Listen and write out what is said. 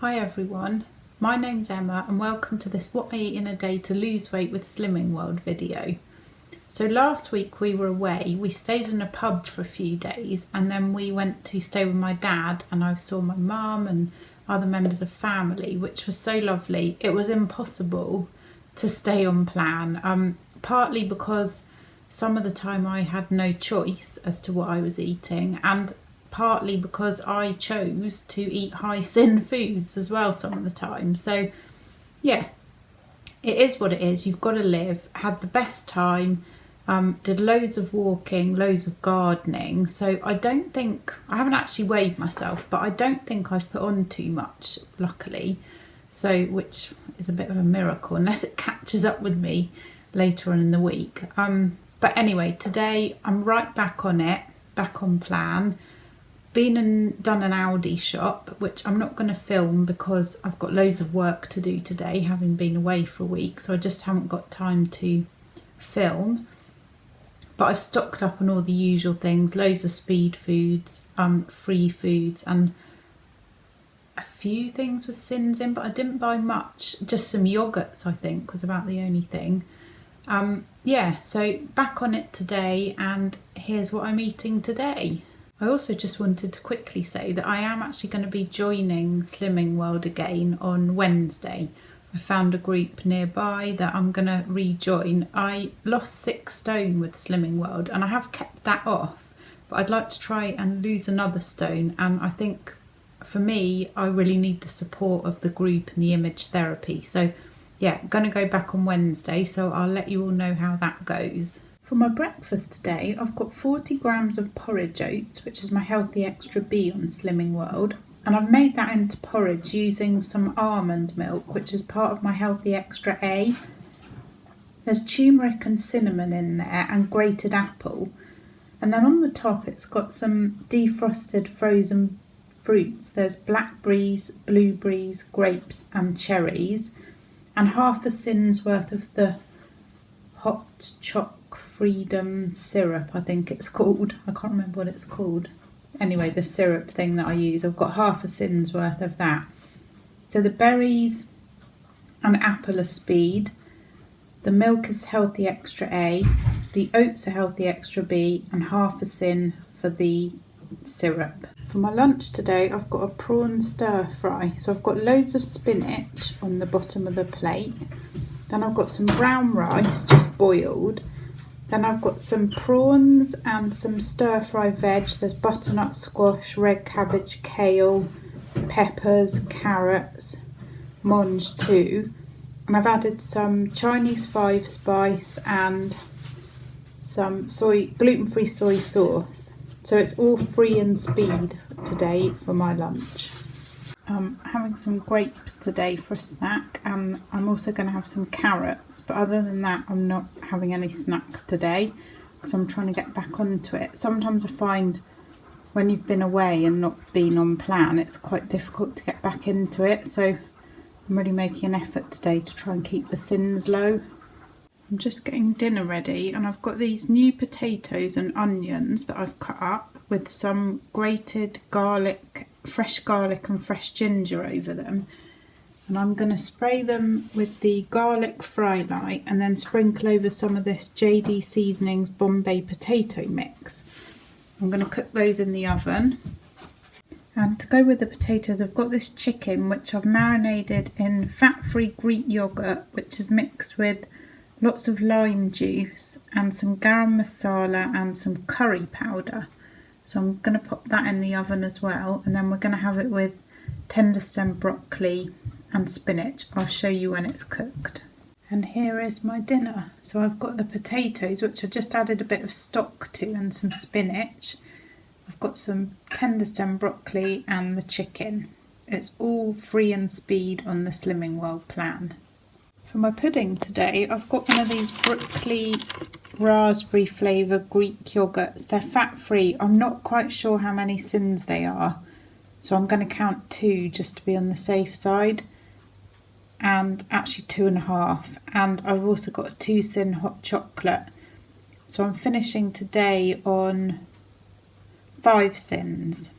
Hi everyone, my name's Emma and welcome to this What I Eat in a Day to Lose Weight with Slimming World video. So last week we were away, we stayed in a pub for a few days and then we went to stay with my dad and I saw my mum and other members of family, which was so lovely. It was impossible to stay on plan, partly because some of the time I had no choice as to what I was eating, and partly because I chose to eat high sin foods as well some of the time. So yeah, it is what it is. You've got to live. Had the best time, did loads of walking, loads of gardening. So I haven't actually weighed myself, but I don't think I've put on too much, luckily. So, which is a bit of a miracle, unless it catches up with me later on in the week. But anyway, today I'm right back on it, back on plan. Been and done an Aldi shop, which I'm not going to film because I've got loads of work to do today, having been away for a week, so I just haven't got time to film. But I've stocked up on all the usual things, loads of speed foods, free foods, and a few things with sins in, but I didn't buy much, just some yogurts I think was about the only thing. Yeah, so back on it today, and here's what I'm eating today. I also just wanted to quickly say that I am actually going to be joining Slimming World again on Wednesday. I found a group nearby that I'm going to rejoin. I lost 6 stone with Slimming World and I have kept that off, but I'd like to try and lose another stone, and I think for me I really need the support of the group and the image therapy. So yeah, I'm going to go back on Wednesday, so I'll let you all know how that goes. For my breakfast today, I've got 40 grams of porridge oats, which is my Healthy Extra B on Slimming World. And I've made that into porridge using some almond milk, which is part of my Healthy Extra A. There's turmeric and cinnamon in there and grated apple. And then on the top, it's got some defrosted frozen fruits. There's blackberries, blueberries, grapes and cherries. And half a sin's worth of the hot chocolate freedom syrup, I think it's called. I can't remember what it's called. Anyway, the syrup thing that I use, I've got half a sin's worth of that. So the berries and apple are speed, the milk is Healthy Extra A, the oats are Healthy Extra B, and half a sin for the syrup. For my lunch today, I've got a prawn stir fry. So I've got loads of spinach on the bottom of the plate. Then I've got some brown rice just boiled. Then I've got some prawns and some stir-fry veg. There's butternut squash, red cabbage, kale, peppers, carrots, mange too. And I've added some Chinese 5 spice and some gluten-free soy sauce. So it's all free and speed today for my lunch. I'm having some grapes today for a snack, and I'm also going to have some carrots, but other than that I'm not having any snacks today because I'm trying to get back onto it. Sometimes I find when you've been away and not been on plan, it's quite difficult to get back into it, so I'm really making an effort today to try and keep the sins low. I'm just getting dinner ready, and I've got these new potatoes and onions that I've cut up with some grated garlic, fresh garlic and fresh ginger over them, and I'm going to spray them with the garlic fry light and then sprinkle over some of this JD Seasonings Bombay potato mix. I'm going to cook those in the oven. And to go with the potatoes, I've got this chicken which I've marinated in fat-free Greek yogurt, which is mixed with lots of lime juice and some garam masala and some curry powder. So I'm going to pop that in the oven as well, and then we're going to have it with tender stem broccoli and spinach. I'll show you when it's cooked. And here is my dinner. So I've got the potatoes, which I just added a bit of stock to, and some spinach. I've got some tender stem broccoli and the chicken. It's all free and speed on the Slimming World plan. For my pudding today, I've got one of these Brooklyn raspberry flavour Greek yogurts. They're fat free. I'm not quite sure how many sins they are, so I'm going to count 2 just to be on the safe side, and actually 2.5. And I've also got a 2 sin hot chocolate, so I'm finishing today on 5 sins.